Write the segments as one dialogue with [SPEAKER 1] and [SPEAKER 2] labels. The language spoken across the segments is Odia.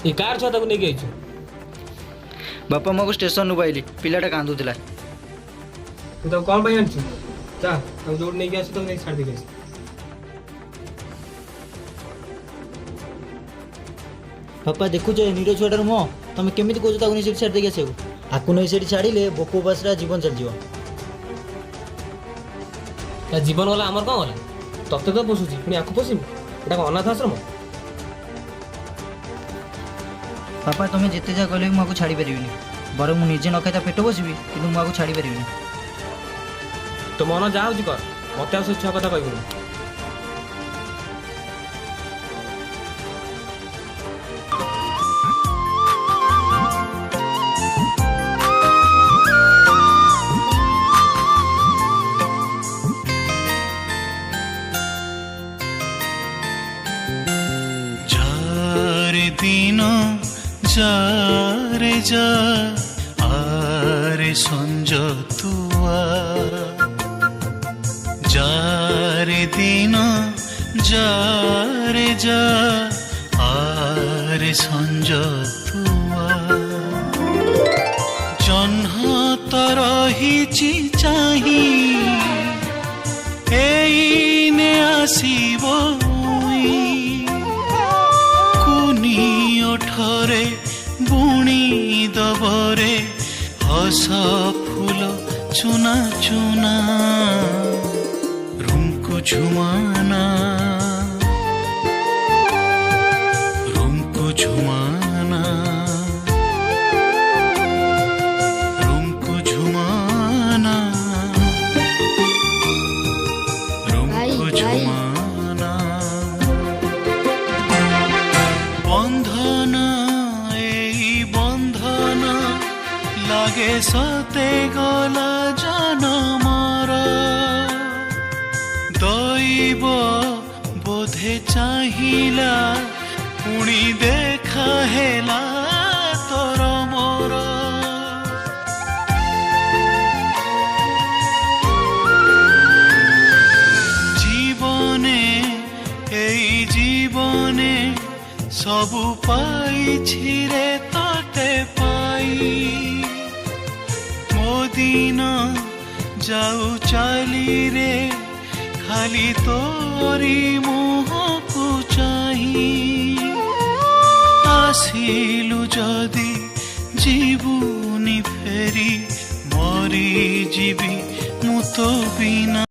[SPEAKER 1] ये कार छुआ ताको नहीं गई
[SPEAKER 2] बापा मो स्टेशन पाइली पिलाटा कांदुला
[SPEAKER 1] तू तो कौन भाई आनछु जा हम जोड़ नहीं गया तो नहीं छाड़ दे गई
[SPEAKER 3] बापा देखु नीर छुआटार मुह तुम केमी कौच नहीं सीट छाड़ देगी आसो आकु नहीं सीट छाड़े भोक उपास जीवन चल
[SPEAKER 1] जीवन गला आमर कौन गला तत्ते तो पोषुची पुणी आकु पोषिमी एटा कौन अनाथ आश्रम
[SPEAKER 2] बापा तुम जिते जा कहले मुझे छाड़ी पारि बर मुझे न खाई पेट बसबी कि मुझे छाड़ी पारि
[SPEAKER 1] तो मन जहाँ कर मत आ छुआ कथा कहूँ
[SPEAKER 4] दिन जारे जा आरे संज तुआ जारे दिन जारे जा आरे संज तुआ जन्ह तो रही चाही एने आसीबो ओठरे बुणी दबरे हस फूल चुना चुना रुमको झुमाना रुमको झुमाना रुमको झुमाना रुमको झुमाना बंधन बंधन लागे सते गला जनमर दैव बोधे चाहिला पुणी देखा हेला तोर मोर जीवने एई जीवने सबु पाइछि रे तते पाई मो दिन जाऊ चली रे खाली तोरी मुह को चाही आसिलु जदि जीवुनी फेरी मरी जीवी मु तो बिना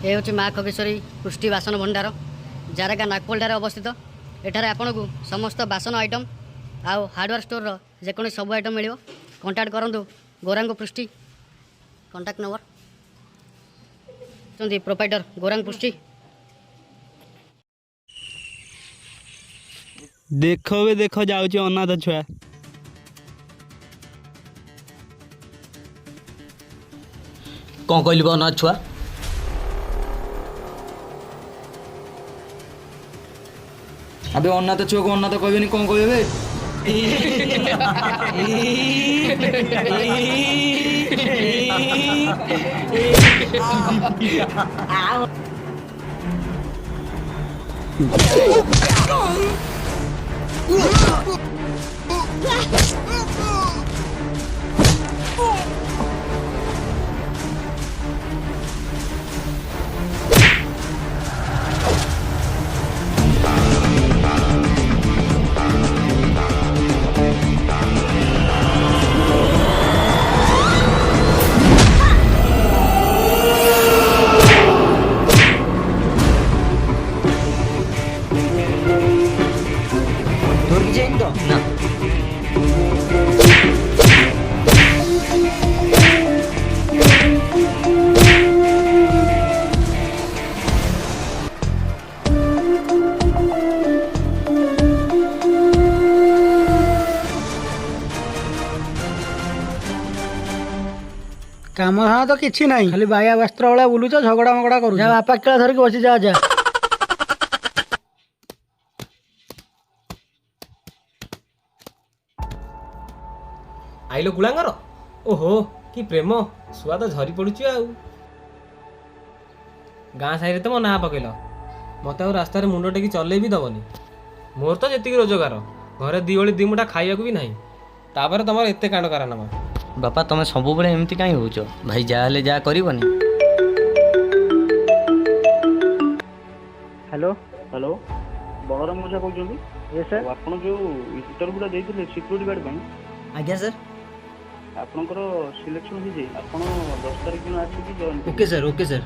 [SPEAKER 5] ये हूँ माँ खगेश्वरी पुष्टि बासन भंडार जारगा नागपोलटार अवस्थित एठार आपन को समस्त बासन आइटम आउ हार्डवेयर स्टोर जेको सब आइटम मिल कंटाक्ट करूँ गौरांग पृष्टि कंटाक्ट नंबर चंदी प्रोपाइटर गौरांग पृष्टि
[SPEAKER 6] देखो भी देखो जाऊँ अनाथ छुआ
[SPEAKER 3] कौन कहली अनाथ छुआ
[SPEAKER 2] अबे अनाथ छुआ को अनाथ कहबेनि कौन कहबे
[SPEAKER 7] काम हाँ तो किसी ना खाली बाया वस्त्र वाला बुलुच झगड़ा मगड़ा करू बापा केला धरिक बसी जा जा
[SPEAKER 1] आइलो गुलांगर ओहो कि प्रेम छुआ तो झरी पड़ुची आ गाँ साई तो मो ना पकेल मत आ रास्तार मुंड टेकी चल भी दबनी ମୋର ତ ଯେତିକି ରୋଜଗାର, ଘରେ ଦି ଓଳି ଦି ମୁଠା ଖାଇବାକୁ ବି ନାହିଁ, ତାପରେ ତମର ଏତେ କାଣ୍ଡ କାରନାମା।
[SPEAKER 8] ବାପା ତମେ ସବୁବେଳେ ଏମିତି କାହିଁ ହଉଛ? ଭାଇ ଯାହା ହେଲେ ଯାହା କରିବନି।
[SPEAKER 7] ହ୍ୟାଲୋ
[SPEAKER 9] ହ୍ୟାଲୋ, ବଳରାମ ଓଝା କହୁଛନ୍ତି?
[SPEAKER 7] Yes sir.
[SPEAKER 9] ଆପଣ ଯେଉଁ ଇଣ୍ଟରଭ୍ୟୁଟା ଦେଇଥିଲେ ସିକ୍ୟୁରିଟି ଗାର୍ଡ଼ ପାଇଁ,
[SPEAKER 3] ଆଜ୍ଞା ସାର୍।
[SPEAKER 9] ଆପଣଙ୍କର ସିଲେକ୍ସନ୍ ହେଇଯାଇ ଆପଣ 10 ତାରିଖ ଦିନ ଆସିକି join
[SPEAKER 3] okay sir, okay sir,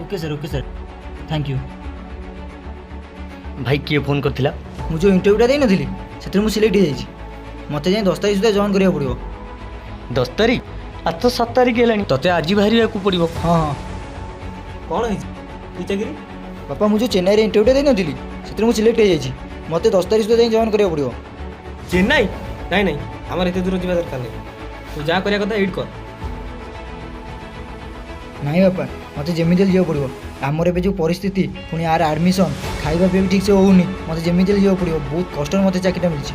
[SPEAKER 3] okay sir, okay sir, thank you.
[SPEAKER 8] ଭାଇ କିଏ ଫୋନ୍ କରିଥିଲା?
[SPEAKER 3] ମୁଁ ଯେଉଁ ଇଣ୍ଟରଭ୍ୟୁଟା ଦେଇନଥିଲି ସେଥିରେ ମୁଁ ସିଲେକ୍ଟ ହେଇଯାଇଛି। ମୋତେ ଯାଇ 10 ତାରିଖ ସୁଦ୍ଧା ଜଏନ୍ କରିବାକୁ ପଡ଼ିବ।
[SPEAKER 8] 10 ତାରିଖ? ଆଜି ତ 7 ତାରିଖ ହେଲାଣି, ତତେ ଆଜି ବାହାରିବାକୁ ପଡ଼ିବ।
[SPEAKER 3] ହଁ ହଁ
[SPEAKER 1] କ'ଣ ହେଇଛି କି ଚାକିରି?
[SPEAKER 3] ବାପା, ମୁଁ ଯେଉଁ ଚେନ୍ନାଇରେ ଇଣ୍ଟରଭ୍ୟୁଟା ଦେଇନଥିଲି ସେଥିରେ ମୁଁ ସିଲେକ୍ଟ ହେଇଯାଇଛି। ମୋତେ 10 ତାରିଖ ସୁଦ୍ଧା ଯାଇ ଜଏନ୍ କରିବାକୁ ପଡ଼ିବ।
[SPEAKER 1] ଚେନ୍ନାଇ? ନାଇଁ ନାଇଁ, ଆମର ଏତେ ଦୂର ଯିବା ଦରକାର ନାହିଁ। ତୁ ଯାହା କରିବା କଥା ଏଇଠି କର।
[SPEAKER 3] ନାଇଁ ବାପା, ମୋତେ ଯେମିତି ହେଲେ ଯିବାକୁ ପଡ଼ିବ। ଆମର ଏବେ ଯେଉଁ ପରିସ୍ଥିତି, ପୁଣି ଆର ଆଡ଼ମିସନ୍, ଖାଇବା ପିଇବା ବି ଠିକ୍ସେ ହେଉନି। ମୋତେ ଯେମିତି ହେଲେ ଯିବାକୁ ପଡ଼ିବ। ବହୁତ କଷ୍ଟରେ ମୋତେ ଚାକିରିଟା ମିଳିଛି।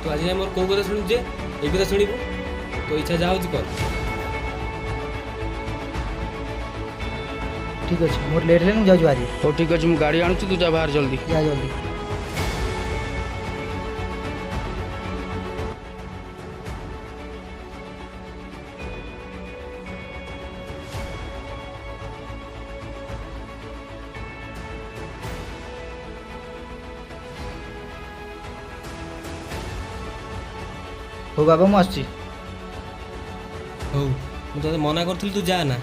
[SPEAKER 1] ତୁ ଆଜି ଯାଏ ମୋର କେଉଁ କଥା ଶୁଣିଛୁ ଯେ ଏଇ କଥା ଶୁଣିବୁ? ତୋ ଇଚ୍ଛା ଯାହା ହେଉଛି କର।
[SPEAKER 3] ଠିକ୍ ଅଛି, ମୋର ଲେଟ୍ ହେଲାଣି, ମୁଁ ଯାଉଛି ବାହାରି।
[SPEAKER 6] ହଉ ଠିକ୍ ଅଛି, ମୁଁ ଗାଡ଼ି ଆଣୁଛି, ତୁ ଯା ବାହାର ଜଲ୍ଦି।
[SPEAKER 3] ଯା ଜଲ୍ଦି। ହଉ ବାବା, ମୁଁ ଆସୁଛି।
[SPEAKER 1] ହଉ, ମୁଁ ତୋତେ ମନା କରିଥିଲି ତୁ ଯା ନା,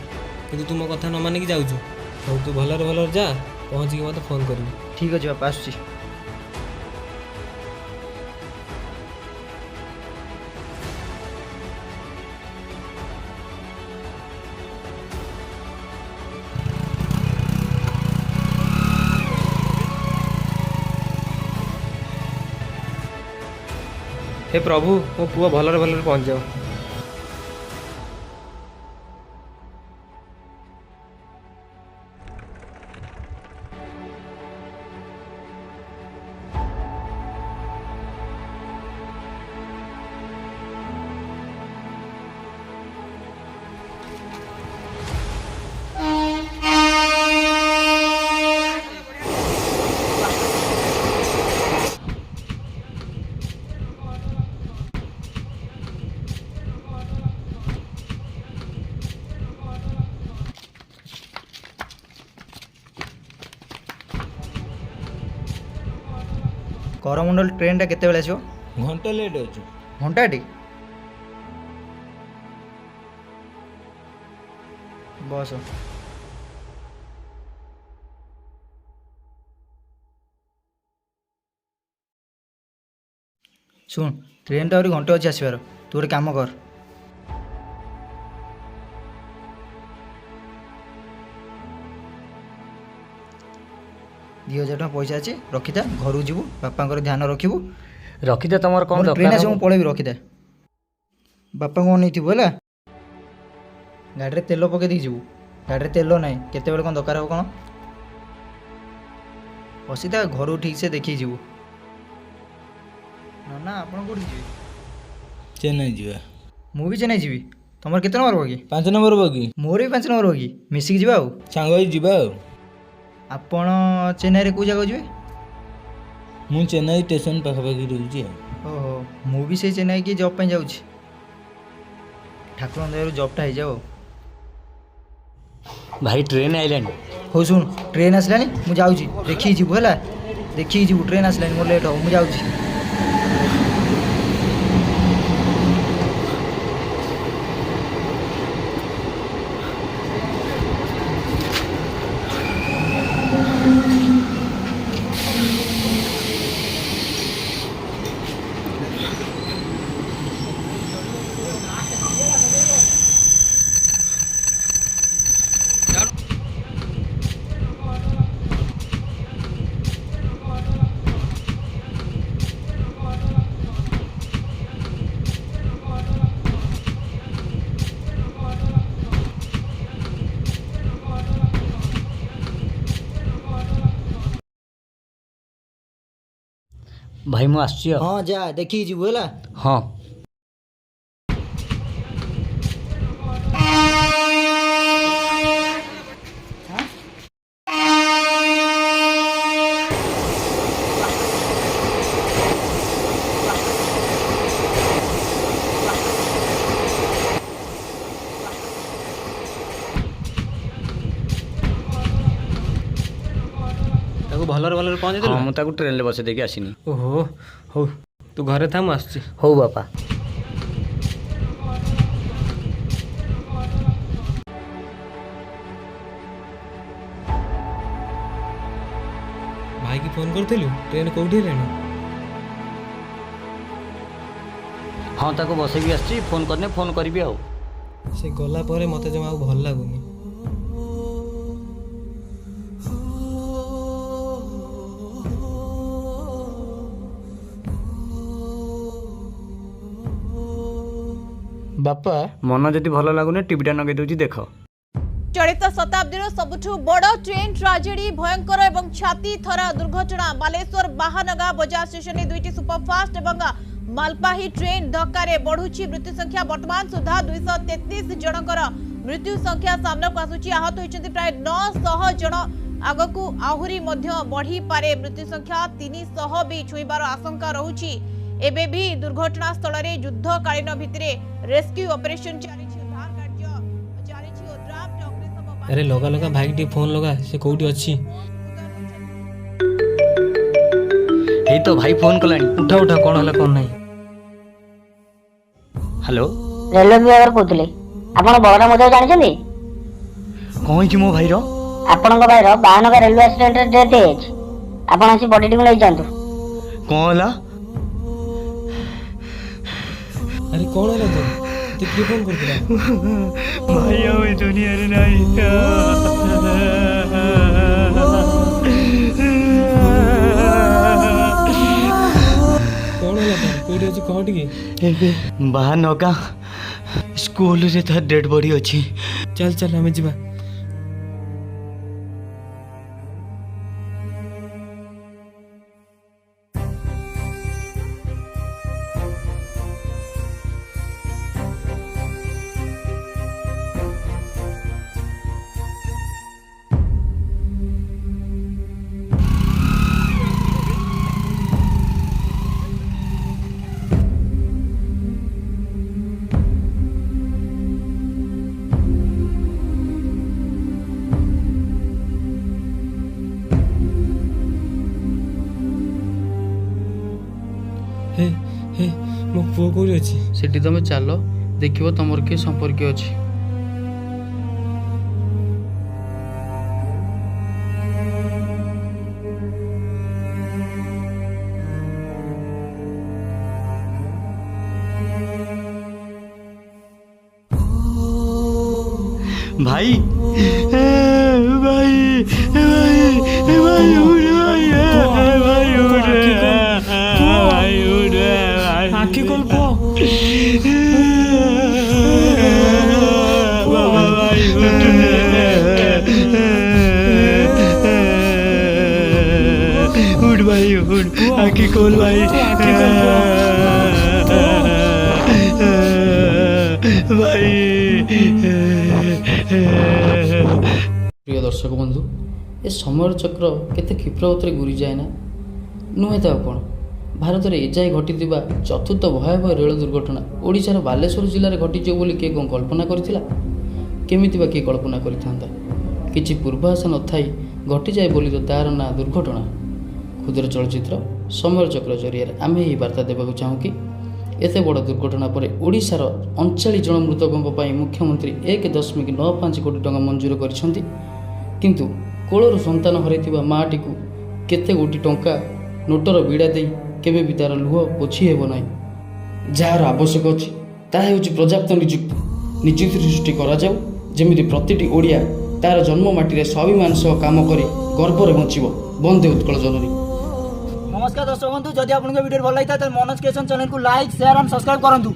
[SPEAKER 1] କିନ୍ତୁ ତୁ ମୋ କଥା ନ ମାନିକି ଯାଉଛୁ। ହଉ, ତୁ ଭଲରେ ଭଲରେ ଯା, ପହଞ୍ଚିକି ମୋତେ ଫୋନ୍ କରିବୁ।
[SPEAKER 3] ଠିକ୍ ଅଛି ବାପା, ଆସୁଛି।
[SPEAKER 1] ହେ ପ୍ରଭୁ, ମୋ ପୁଅ ଭଲରେ ଭଲରେ ପହଞ୍ଚିଯାଉ।
[SPEAKER 3] କରମଣ୍ଡଳ ଟ୍ରେନ୍ଟା କେତେବେଳେ ଆସିବ?
[SPEAKER 6] ଘଣ୍ଟା ଲେଟ୍ ଅଛି।
[SPEAKER 3] ଘଣ୍ଟାଟି? ବସ। ଶୁଣ, ଟ୍ରେନ୍ଟା ଆହୁରି ଘଣ୍ଟେ ଅଛି ଆସିବାର। ତୁ ଗୋଟେ କାମ କର, ଦି 1000 ଟଙ୍କା ପଇସା ଅଛି, ରଖିଥା। ଘରକୁ ଯିବୁ, ବାପାଙ୍କର ଧ୍ୟାନ ରଖିବୁ।
[SPEAKER 8] ରଖିଦେ, ତମର କ'ଣ
[SPEAKER 3] ମୋର ଟ୍ରେନ୍
[SPEAKER 8] ଦରକାର?
[SPEAKER 3] ଆସିବ, ମୁଁ ପଳେଇବି, ରଖିଥା। ବାପାଙ୍କୁ ଅନେଇଥିବୁ ହେଲା। ଗାଡ଼ିରେ ତେଲ ପକେଇ ଦେଇକି ଯିବୁ। ଗାଡ଼ିରେ ତେଲ ନାହିଁ, କେତେବେଳେ କ'ଣ ଦରକାର ହେବ କ'ଣ। ବସିଥା, ଘରକୁ ଠିକ୍ସେ ଦେଖିକି ଯିବୁ। ନା ଆପଣ କେଉଁଠି ଯିବେ?
[SPEAKER 6] ଚେନ୍ନାଇ ଯିବା।
[SPEAKER 3] ମୁଁ ବି ଚେନ୍ନାଇ ଯିବି। ତମର କେତେ ନମ୍ବର ବଗି?
[SPEAKER 6] 5 number bogie.
[SPEAKER 3] ମୋର ବି 5 ନମ୍ବର ବଗି। ମିଶିକି ଯିବା ଆଉ।
[SPEAKER 6] ସାଙ୍ଗ ହେଇ ଯିବା ଆଉ।
[SPEAKER 3] ଆପଣ ଚେନ୍ନାଇରେ କେଉଁ ଜାଗାକୁ ଯିବେ?
[SPEAKER 6] ମୁଁ ଚେନ୍ନାଇ ଷ୍ଟେସନ ପାଖାପାଖି ରହୁଛି ଆଉ।
[SPEAKER 3] ଓହୋ, ମୁଁ ବି ସେଇ ଚେନ୍ନାଇ କି ଜବ୍ ପାଇଁ ଯାଉଛି। ଠାକୁରଙ୍କ ଦୟାରୁ ଜବ୍ଟା ହେଇଯାଉ।
[SPEAKER 8] ଭାଇ ଟ୍ରେନ୍ ଆଇଲାଣି।
[SPEAKER 3] ହଉ ଶୁଣ, ଟ୍ରେନ୍ ଆସିଲାଣି, ମୁଁ ଯାଉଛି। ଦେଖିକି ଯିବୁ ହେଲା, ଦେଖିକି ଯିବୁ। ଟ୍ରେନ୍ ଆସିଲାଣି, ମୋର ଲେଟ୍ ହେବ, ମୁଁ ଯାଉଛି।
[SPEAKER 8] ଭାଇ ମୁଁ ଆସୁଛି ଆଉ।
[SPEAKER 3] ହଁ ଯା, ଦେଖିକି ଯିବୁ ହେଲା।
[SPEAKER 8] ହଁ।
[SPEAKER 1] ଭଲରେ ଭଲରେ ପହଞ୍ଚେଇଦେଲୁ?
[SPEAKER 8] ହଁ ମୁଁ ତାକୁ ଟ୍ରେନରେ ବସେଇ ଦେଇକି ଆସିନି।
[SPEAKER 1] ଓହୋ ହଉ ତୁ ଘରେ ଥା ମୁଁ ଆସୁଛି।
[SPEAKER 8] ହଉ ବାପା।
[SPEAKER 1] ଭାଇକି ଫୋନ୍ କରିଥିଲୁ? ଟ୍ରେନ୍ କେଉଁଠି ହେଲାଣି?
[SPEAKER 8] ହଁ ତାକୁ ବସେଇକି ଆସିଛି, ଫୋନ୍ କରିନେ ଫୋନ୍ କରିବି ଆଉ।
[SPEAKER 1] ସେ ଗଲା ପରେ ମୋତେ ଜମା ଆଉ ଭଲ ଲାଗୁନି।
[SPEAKER 6] ବାପା
[SPEAKER 8] ମନ ଯଦି ଭଲ ଲାଗୁନି ଟିଭିଟା ଲଗେଇ ଦେଉଛି ଦେଖ।
[SPEAKER 10] ଚଳିତ ଶତାବ୍ଦୀର ସବୁଠୁ ବଡ଼ ଟ୍ରେନ୍ ଟ୍ରାଜେଡି, ଭୟଙ୍କର ଏବଂ ଛାତି ଥରା ଦୁର୍ଘଟଣା। ବାଲେଶ୍ୱର ବାହାନଗା ବଜାର ଷ୍ଟେସନରେ ଦୁଇଟି ସୁପରଫାଷ୍ଟ ଏବଂ ମାଲବାହୀ ଟ୍ରେନ୍ ଧକ୍କାରେ ବଢୁଛି ମୃତ୍ୟୁ ସଂଖ୍ୟା। ବର୍ତ୍ତମାନ ସୁଦ୍ଧା 233 ଜଣଙ୍କର ମୃତ୍ୟୁ ସଂଖ୍ୟା ସାମ୍ନାକୁ ଆସୁଛି। ଆହତ ହୋଇଛନ୍ତି ପ୍ରାୟ 900 ଜଣ। ଆଗକୁ ଆହୁରି ମଧ୍ୟ ବଢିପାରେ ମୃତ୍ୟୁ ସଂଖ୍ୟା, 300 ବି ଛୁଇଁବାର ଆଶଙ୍କା ରହୁଛି। ଏବେ ବି ଦୁର୍ଘଟଣା ସ୍ଥଳରେ ଯୁଦ୍ଧକାଳୀନ ଭିତ୍ତିରେ ରେସ୍କ୍ୟୁ ଅପରେସନ ଚାଲିଛି, ଉଦ୍ଧାର କାର୍ଯ୍ୟ ଚାଲିଛି ଓ ଡ୍ରାଫ୍ଟ ଅଗ୍ନିଶମ
[SPEAKER 1] ଆରେ ଲଗା ଲଗା ଭାଇକି ଟିକେ ଫୋନ୍ ଲଗା, ସେ କେଉଁଠି ଅଛି?
[SPEAKER 8] ଏଇ ତ ଭାଇ ଫୋନ୍ କଲାଣି।
[SPEAKER 1] ଉଠା ଉଠା, କ'ଣ ହେଲା କ'ଣ ନାହିଁ?
[SPEAKER 8] ହ୍ୟାଲୋ,
[SPEAKER 11] ରେଲୱେ ବିଭାଗରୁ କହୁଥିଲେ। ଆପଣ ବଳରାମ ମଧୁ ଜାଣିଛନ୍ତି?
[SPEAKER 8] କ'ଣ ହେଇଛି ମୋ ଭାଇର?
[SPEAKER 11] ଆପଣଙ୍କ ଭାଇର ବାହାନଗା ରେଲୱେ ଆକ୍ସିଡେଣ୍ଟରେ ଡେଥ୍ ହେଇଯାଇଛି। ଆପଣ ଆସି ବଡ଼ିଟିକୁ ନେଇଯାଆନ୍ତୁ।
[SPEAKER 8] କ'ଣ ହେଲା?
[SPEAKER 1] ଆରେ କ'ଣ ହେଲା ତ? ତୁ କିଏ ଫୋନ୍ କରିଥିଲା?
[SPEAKER 8] ଭାଇ ଆଉ ଏ ଦୁନିଆରେ ନାହିଁ।
[SPEAKER 1] କ'ଣ ହେଲା ତ? କେଉଁଠି ଅଛି କହ ଟିକେ।
[SPEAKER 8] ଏବେ ବାହାନଗା ସ୍କୁଲରେ ତା ଡେଡ୍ ବଡି ଅଛି।
[SPEAKER 1] ଚାଲ ଚାଲ ଆମେ ଯିବା। ହେ ହେ ମୋ ପୁଅ କେଉଁଠି ଅଛି?
[SPEAKER 6] ସେଠି ତମେ ଚାଲ, ଦେଖିବ ତମର କିଏ ସମ୍ପର୍କୀୟ ଅଛି।
[SPEAKER 8] ଭାଇ ଭାଇ ଭାଇ ଭାଇ ଉଠ ଭାଇ ଉଠ ଭାଇ ଉଠ
[SPEAKER 1] ଆଖି ଖୋଲ ପୁଅ।
[SPEAKER 8] ବାବା ଭାଇ ଉଠ ଉଠ ଭାଇ ଉଠ ଆଖି ଖୋଲ ଭାଇ ଭାଇ।
[SPEAKER 6] ପ୍ରିୟ ଦର୍ଶକ ବନ୍ଧୁ, ଏ ସମୟର ଚକ୍ର କେତେ କ୍ଷିପ୍ରଗତିରେ ଘୁରିଯାଏ ନା? ନୁହେଁ ତ ଆଉ କ'ଣ? ଭାରତରେ ଏଯାଏ ଘଟିଥିବା ଚତୁର୍ଥ ଭୟାବହ ରେଳ ଦୁର୍ଘଟଣା ଓଡ଼ିଶାର ବାଲେଶ୍ୱର ଜିଲ୍ଲାରେ ଘଟିଯିବ ବୋଲି କିଏ କ'ଣ କଳ୍ପନା କରିଥିଲା? କେମିତି ବା କିଏ କଳ୍ପନା କରିଥାନ୍ତା? କିଛି ପୂର୍ବାଶା ନଥାଇ ଘଟିଯାଏ ବୋଲି ତ ତା'ର ନାଁ ଦୁର୍ଘଟଣା। କ୍ଷୁଦ୍ର ଚଳଚ୍ଚିତ୍ର ସମୟର ଚକ୍ର ଜରିଆରେ ଆମେ ଏହି ବାର୍ତ୍ତା ଦେବାକୁ ଚାହୁଁ କି ଏତେ ବଡ଼ ଦୁର୍ଘଟଣା ପରେ ଓଡ଼ିଶାର 39 ଜଣ ମୃତକଙ୍କ ପାଇଁ ମୁଖ୍ୟମନ୍ତ୍ରୀ 1.95 କୋଟି ଟଙ୍କା ମଞ୍ଜୁର କରିଛନ୍ତି। କିନ୍ତୁ କୋଳରୁ ସନ୍ତାନ ହରାଇଥିବା ମାଆଟିକୁ କେତେ କୋଟି ଟଙ୍କା ନୋଟର ବିଡ଼ା ଦେଇ କେବେ ବି ତା'ର ଲୁହ ପୋଛି ହେବ ନାହିଁ। ଯାହାର ଆବଶ୍ୟକ ଅଛି ତାହା ହେଉଛି ପର୍ଯ୍ୟାପ୍ତ ନିଯୁକ୍ତି ସୃଷ୍ଟି କରାଯାଉ, ଯେମିତି ପ୍ରତିଟି ଓଡ଼ିଆ ତା'ର ଜନ୍ମ ମାଟିରେ ସ୍ୱାଭିମାନ ସହ କାମ କରି ଗର୍ବରେ ବଞ୍ଚିବ। ବନ୍ଦେ ଉତ୍କଳ ଜନନୀ।
[SPEAKER 3] ନମସ୍କାର ଦର୍ଶକ ବନ୍ଧୁ, ଯଦି ଆପଣଙ୍କ ଭିଡ଼ିଓ ଭଲ ଲାଗିଥାଏ ତାହେଲେ ମନୋଜ କ୍ରିଏସନ୍ ଚ୍ୟାନେଲକୁ ଲାଇକ୍, ସେୟାର ଆଣ୍ଡ ସବସ୍କ୍ରାଇବ୍ କରନ୍ତୁ।